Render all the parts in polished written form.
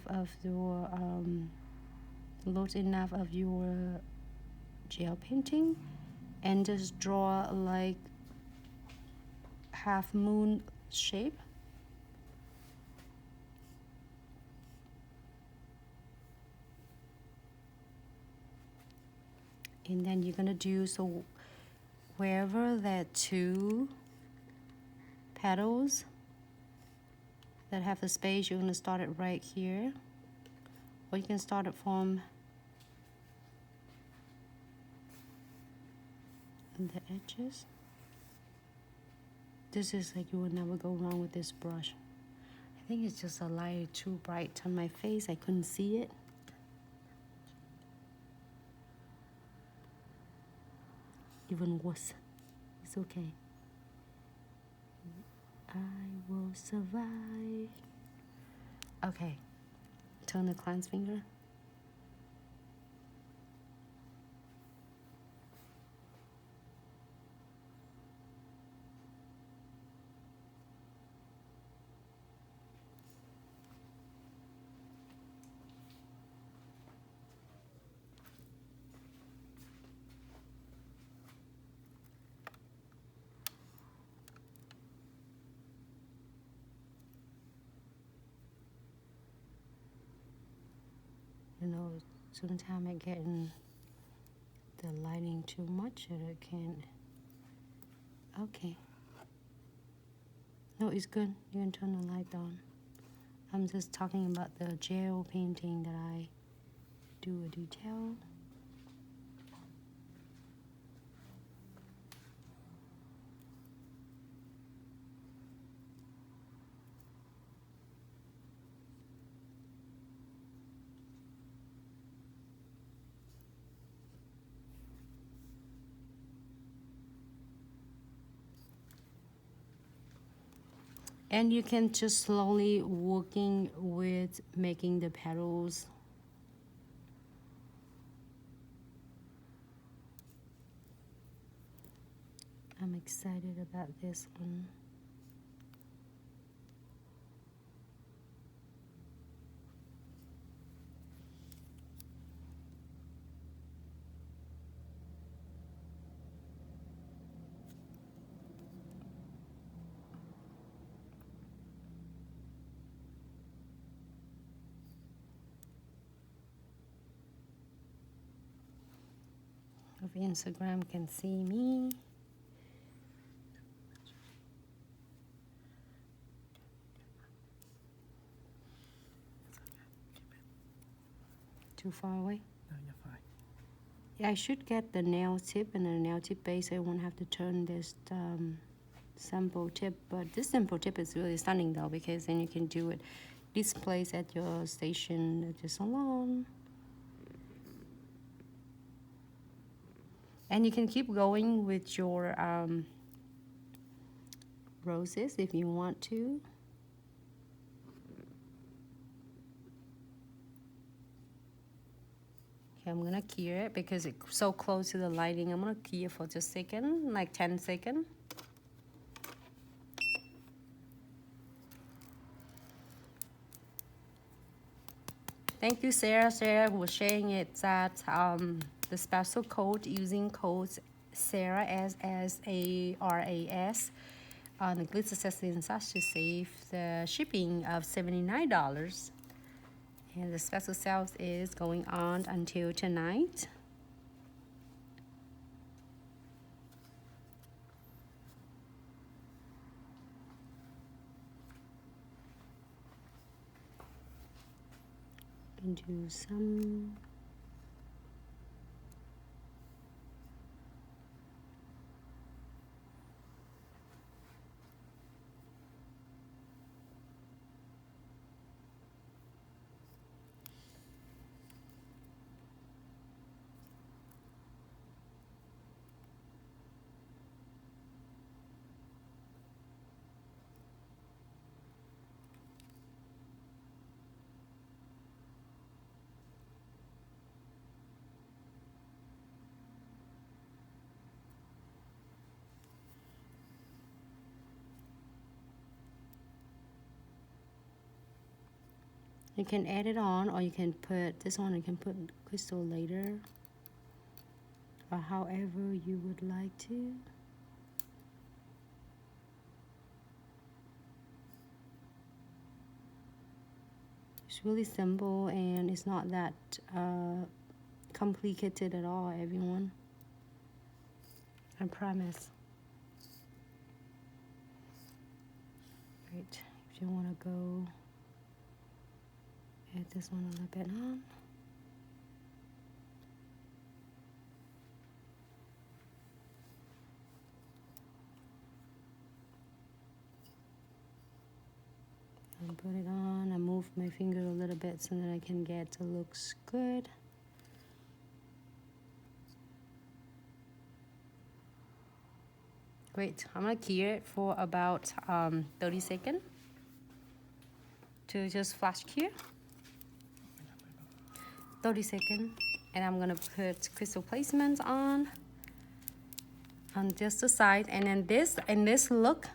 of your gel painting and just draw like half moon shape. And then you're gonna do, so wherever that two petals that have the space, you're gonna start it right here, or you can start it from the edges. This is like, you will never go wrong with this brush. I think it's just a light too bright on my face, I couldn't see it. Even worse, it's okay. I will survive. Okay, turn the cleanse finger. You know, sometimes I get in the lighting too much and I can't. Okay. No, it's good. You can turn the light on. I'm just talking about the gel painting that I do a detail. And you can just slowly working with making the petals. I'm excited about this one. Of Instagram can see me. Too far away? No, you're fine. Yeah, I should get the nail tip and the nail tip base. I won't have to turn this sample tip, but this sample tip is really stunning though, because then you can do it this place at your station at your salon. And you can keep going with your roses if you want to. Okay, I'm gonna cure it because it's so close to the lighting. I'm gonna cure for just a second, like 10 seconds. Thank you, Sarah. Sarah was sharing it that the special code using codes Sarah SSARAS on the Glitz accessories and such to save the shipping of $79. And the special sales is going on until tonight. And do some You can add it on, or you can put this one, you can put crystal later, or however you would like to. It's really simple and it's not that complicated at all, everyone. I promise. Right, if you want to go add this one a little bit on. And put it on. I move my finger a little bit so that I can get it looks good. Great. I'm gonna key it for about 30 seconds to just flash cure. 30 seconds, and I'm gonna put crystal placements on just the side, and then this look,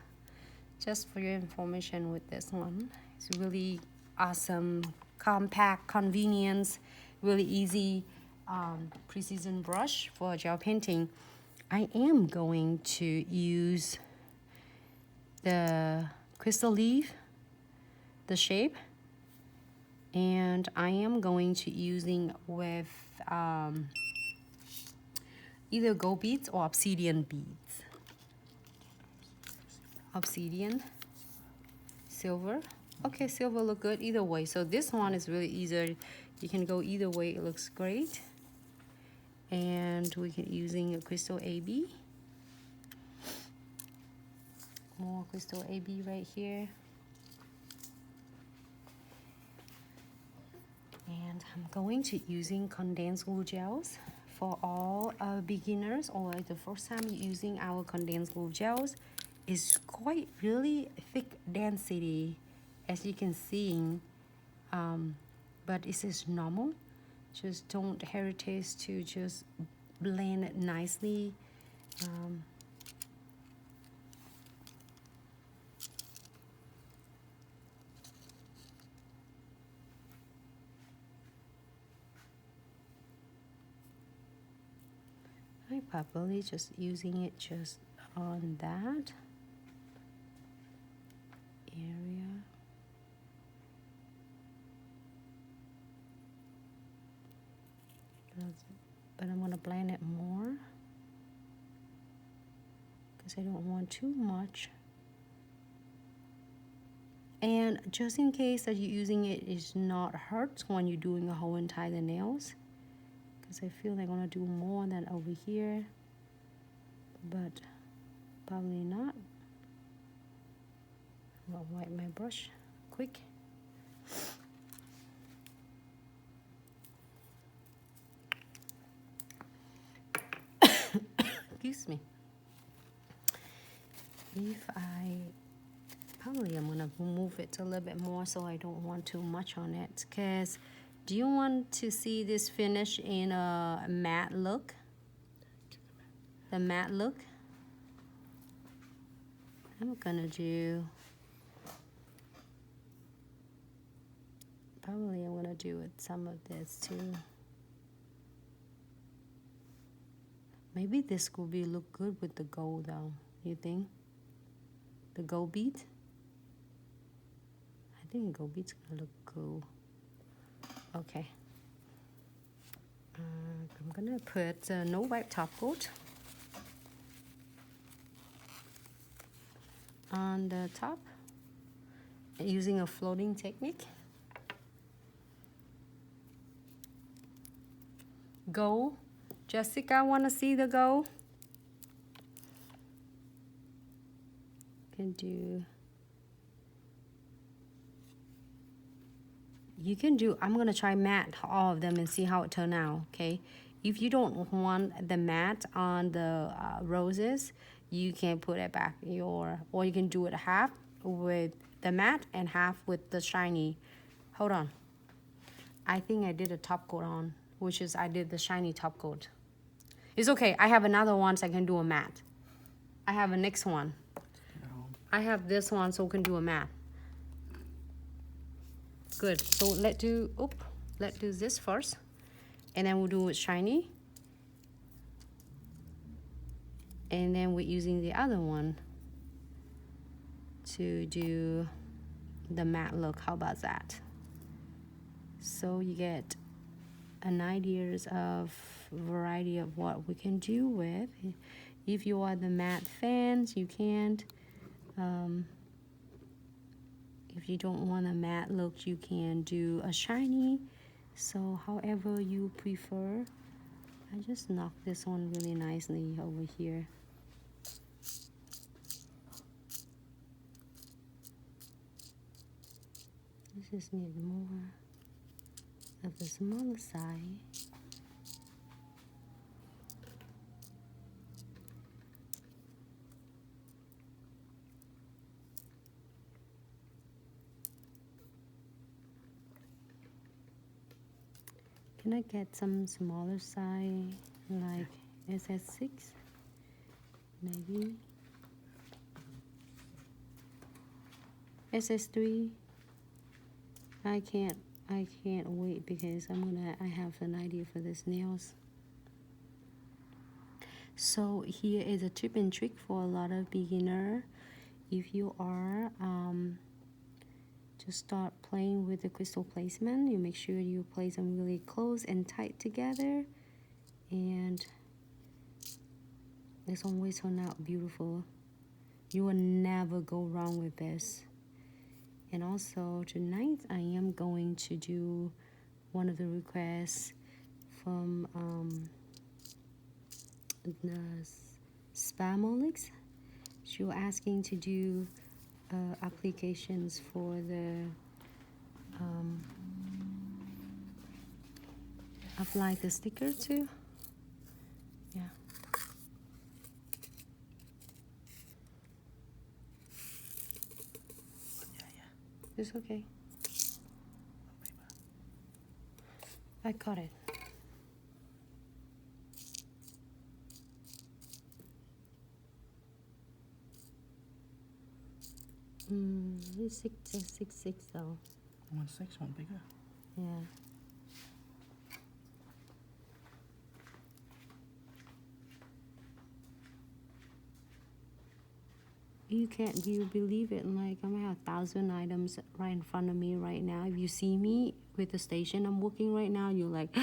just for your information with this one, it's really awesome, compact, convenience, really easy precision brush for gel painting. I am going to use the crystal leaf, the shape, and I am going to using with either gold beads or obsidian beads. Obsidian, silver. Okay, silver look good either way. So this one is really easy. You can go either way. It looks great. And we can using a crystal AB. More crystal AB right here. And I'm going to using condensed glue gels for all beginners or the first time using our condensed glue gels. Is quite really thick density, as you can see, but it is normal. Just don't hesitate to just blend it nicely. I probably just using it just on that area. But I'm going to blend it more because I don't want too much. And just in case that you're using it is not hurt when you're doing a whole entire nails, because I feel like I'm going to do more than over here, but probably not. I'm going to wipe my brush quick. Excuse me. If probably I'm gonna move it a little bit more so I don't want too much on it. Cause do you want to see this finish in a matte look? The matte look. I'm gonna do. Probably I'm gonna do with some of this too. Maybe this could be look good with the gold though, you think? The gold bead? I think gold bead's gonna look cool. Okay. I'm gonna put no wipe top coat on the top using a floating technique. Gold. Jessica, I want to see the gold. Can do. You can do. I'm gonna try matte all of them and see how it turn out. Okay. If you don't want the matte on the roses, you can put it back or you can do it half with the matte and half with the shiny. Hold on. I think I did a top coat on, which is I did the shiny top coat. It's okay. I have another one so I can do a matte. I have a next one. I have this one so I can do a matte. good. So let's do this first, and then we'll do it shiny, and then we're using the other one to do the matte look. How about that? So you get an idea of variety of what we can do with. If you are the matte fans, you can't. If you don't want a matte look, you can do a shiny. So however you prefer. I just knocked this one really nicely over here. This just need more of the smaller side. Can I get some smaller side, like SS6? Maybe. SS3? I can't wait because I have an idea for this nails. So here is a tip and trick for a lot of beginner. If you are to start playing with the crystal placement, you make sure you place them really close and tight together, and this always turn out beautiful. You will never go wrong with this. And also tonight I am going to do one of the requests from the Spamolix. She was asking to do applications for the apply the sticker too. Yeah. It's okay. I got it. It's 6.6 though. 1.6, one bigger. Yeah. You can't, do you believe it? Like, I have 1,000 items right in front of me right now. If you see me with the station I'm working right now, you're like,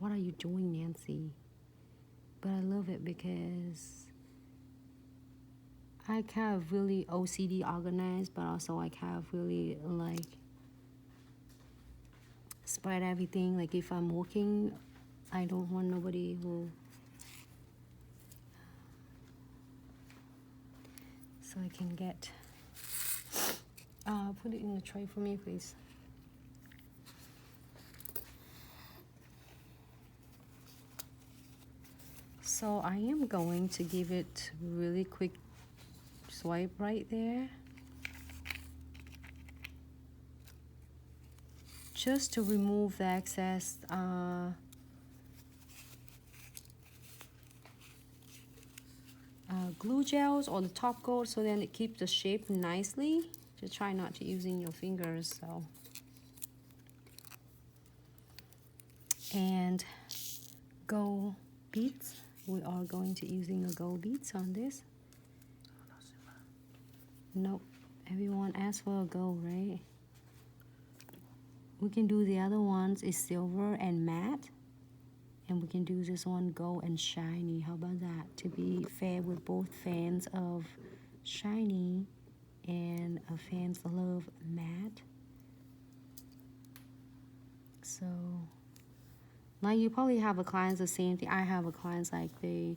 what are you doing, Nancy? But I love it because I kind of really OCD organized, but also I kind of really like spread everything. Like if I'm working, I don't want nobody who, so I can get, put it in the tray for me, please. So I am going to give it really quick swipe right there, just to remove the excess glue gels or the top coat, so then it keeps the shape nicely. Just try not to using your fingers. So, and gold beads, we are going to using a gold beads on this. Nope, everyone asked for a gold, right? We can do the other ones is silver and matte, and we can do this one gold and shiny. How about that? To be fair with both fans of shiny and fans love matte. So, like you probably have a clients the same thing. I have a clients like they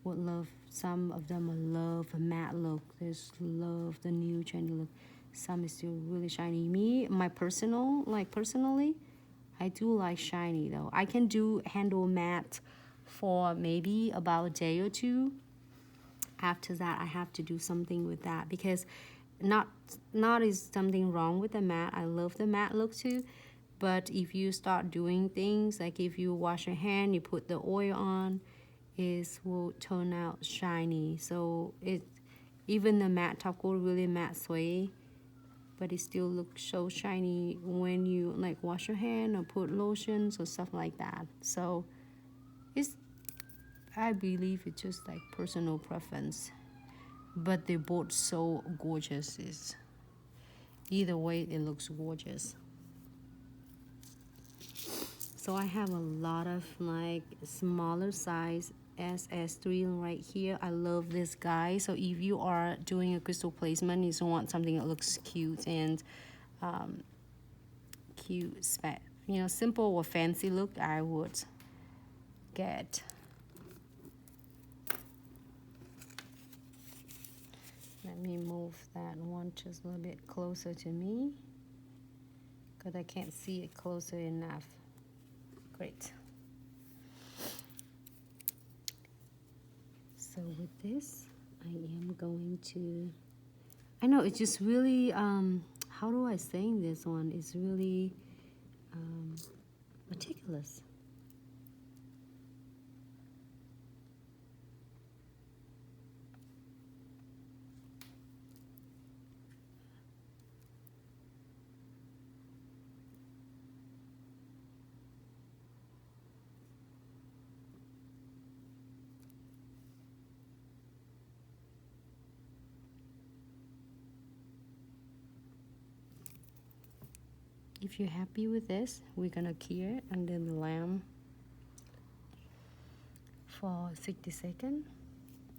would love, some of them love a matte look. They just love the new trendy look. Some is still really shiny. Me, personally, I do like shiny though. I can handle matte for maybe about a day or two. After that, I have to do something with that because not is something wrong with the matte. I love the matte look too. But if you start doing things like if you wash your hand, you put the oil on, it will turn out shiny. So even the matte top coat really matte sway, but it still looks so shiny when you like wash your hand or put lotions or stuff like that. So it's, I believe it's just like personal preference, but they're both so gorgeous. It's, either way it looks gorgeous. So I have a lot of like smaller size SS3 right here. I love this guy. So if you are doing a crystal placement, you just want something that looks cute and simple or fancy look, I would get. Let me move that one just a little bit closer to me because I can't see it closer enough. Great. So with this, I am going to, I know it's just really, how do I say this one? It's really meticulous. If you're happy with this, we're gonna cure it under the lamp for 60 seconds.